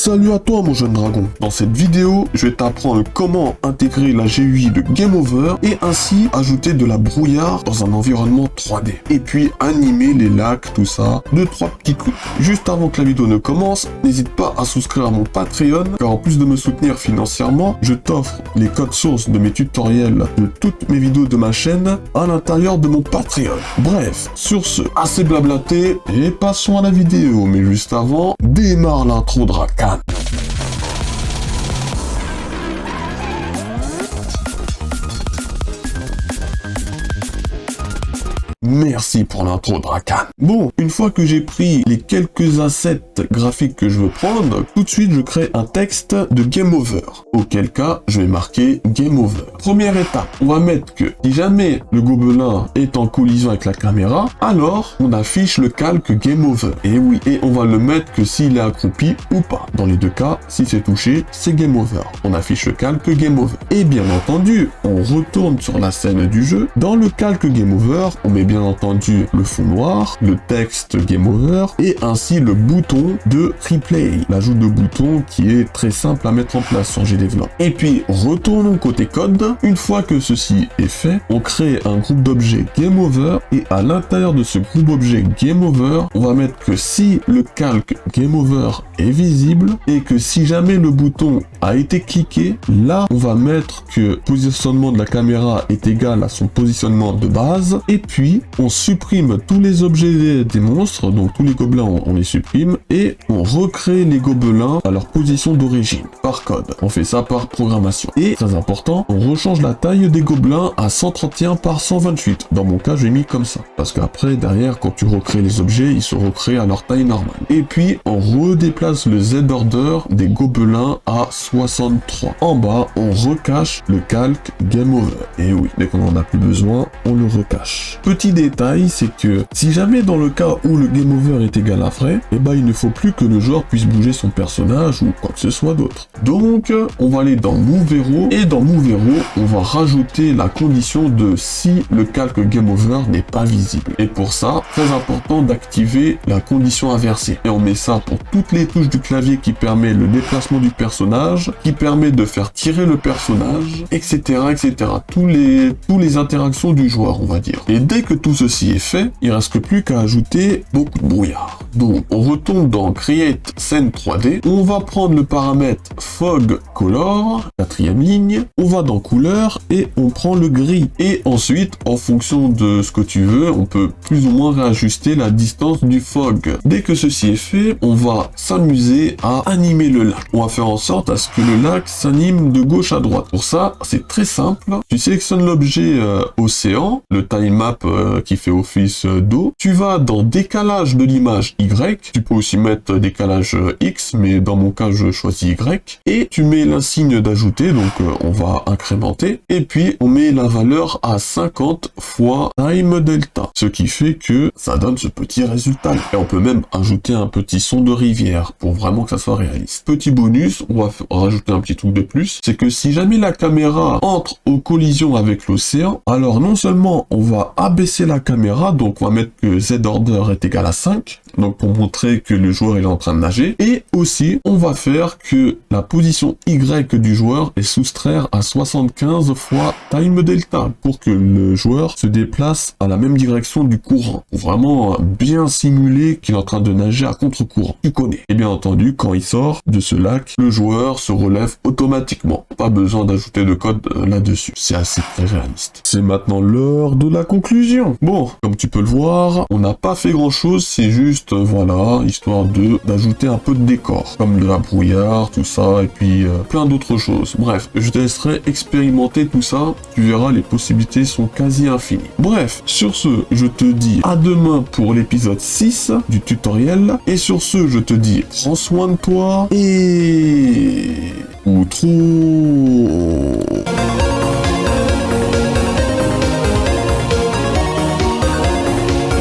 Salut à toi mon jeune dragon. Dans cette vidéo, je vais t'apprendre comment intégrer la GUI de Game Over et ainsi ajouter de la brouillard dans un environnement 3D. Et puis animer les lacs, tout ça, 2-3 petits trucs. Juste avant que la vidéo ne commence, n'hésite pas à souscrire à mon Patreon car en plus de me soutenir financièrement, je t'offre les codes sources de mes tutoriels de toutes mes vidéos de ma chaîne à l'intérieur de mon Patreon. Bref, sur ce, assez blablaté et passons à la vidéo. Mais juste avant, démarre l'intro Dracan. Merci pour l'intro Dracan. Bon, une fois que j'ai pris les quelques assets graphiques que je veux prendre, tout de suite je crée un texte de Game Over. Auquel cas, je vais marquer Game Over. Première étape, on va mettre que si jamais le gobelin est en collision avec la caméra, alors on affiche le calque Game Over. Et oui, et on va le mettre que s'il est accroupi ou pas. Dans les deux cas, si c'est touché, c'est Game Over. On affiche le calque Game Over. Et bien entendu, on retourne sur la scène du jeu. Dans le calque Game Over, on met bien entendu le fond noir, le texte Game Over et ainsi le bouton de replay, l'ajout de bouton qui est très simple à mettre en place sur GDevelop. Et puis retournons côté code. Une fois que ceci est fait, on crée un groupe d'objets Game Over et à l'intérieur de ce groupe d'objets Game Over, on va mettre que si le calque Game Over est visible et que si jamais le bouton a été cliqué, là on va mettre que le positionnement de la caméra est égal à son positionnement de base et puis on supprime tous les objets des monstres, donc tous les gobelins on les supprime et on recrée les gobelins à leur position d'origine par code. On fait ça par programmation. Et très important, on rechange la taille des gobelins à 131 par 128. Dans mon cas, j'ai mis comme ça. Parce qu'après, derrière, quand tu recrées les objets, ils se recréent à leur taille normale. Et puis, on redéplace le Z-Order des gobelins à 63. En bas, on recache le calque Game Over. Et oui, dès qu'on en a plus besoin, on le recache. Petit détail, c'est que si jamais dans le cas où le Game Over est égal à vrai, eh ben il ne faut plus que le joueur puisse bouger son personnage ou quoi que ce soit d'autre. Donc, on va aller dans Move Hero et dans Move Hero, on va rajouter la condition de si le calque Game Over n'est pas visible. Et pour ça, très important d'activer la condition inversée. Et on met ça pour toutes les touches du clavier qui permet le déplacement du personnage, qui permet de faire tirer le personnage, etc., etc. Tous les interactions du joueur, on va dire. Et dès que tout ceci est fait, il ne reste plus qu'à ajouter beaucoup de brouillard. Donc, on retourne dans Create Scene 3D. On va prendre le paramètre Fog Color, quatrième ligne. On va dans Couleur et on prend le gris. Et ensuite, en fonction de ce que tu veux, on peut plus ou moins réajuster la distance du fog. Dès que ceci est fait, on va s'amuser à animer le lac. On va faire en sorte à ce que le lac s'anime de gauche à droite. Pour ça, c'est très simple. Tu sélectionnes l'objet océan, le time map qui fait office d'eau. Tu vas dans décalage de l'image Y. Tu peux aussi mettre décalage X, mais dans mon cas, je choisis Y. Et tu mets l'insigne d'ajouter, donc on va incrémenter. Et puis, on met la valeur à 50 fois time delta. Ce qui fait que ça donne ce petit résultat. Et on peut même ajouter un petit son de rivière pour vraiment que ça soit réaliste. Petit bonus, on va rajouter un petit truc de plus. C'est que si jamais la caméra entre en collision avec l'océan, alors non seulement on va abaisser la caméra, donc on va mettre que Z-Order est égal à 5, donc pour montrer que le joueur est en train de nager, et aussi on va faire que la position Y du joueur est soustraire à 75 fois time delta pour que le joueur se déplace à la même direction du courant, pour vraiment bien simuler qu'il est en train de nager à contre-courant. Tu connais. Et bien entendu, quand il sort de ce lac, le joueur se relève automatiquement. Pas besoin d'ajouter de code là-dessus. C'est assez très réaliste. C'est maintenant l'heure de la conclusion. Bon, comme tu peux le voir, on n'a pas fait grand-chose, c'est juste, voilà, histoire d'ajouter un peu de décor, comme de la brouillard, tout ça, et puis plein d'autres choses. Bref, je te laisserai expérimenter tout ça, tu verras, les possibilités sont quasi infinies. Bref, sur ce, je te dis à demain pour l'épisode 6 du tutoriel, et sur ce, je te dis, prends soin de toi, et... outro.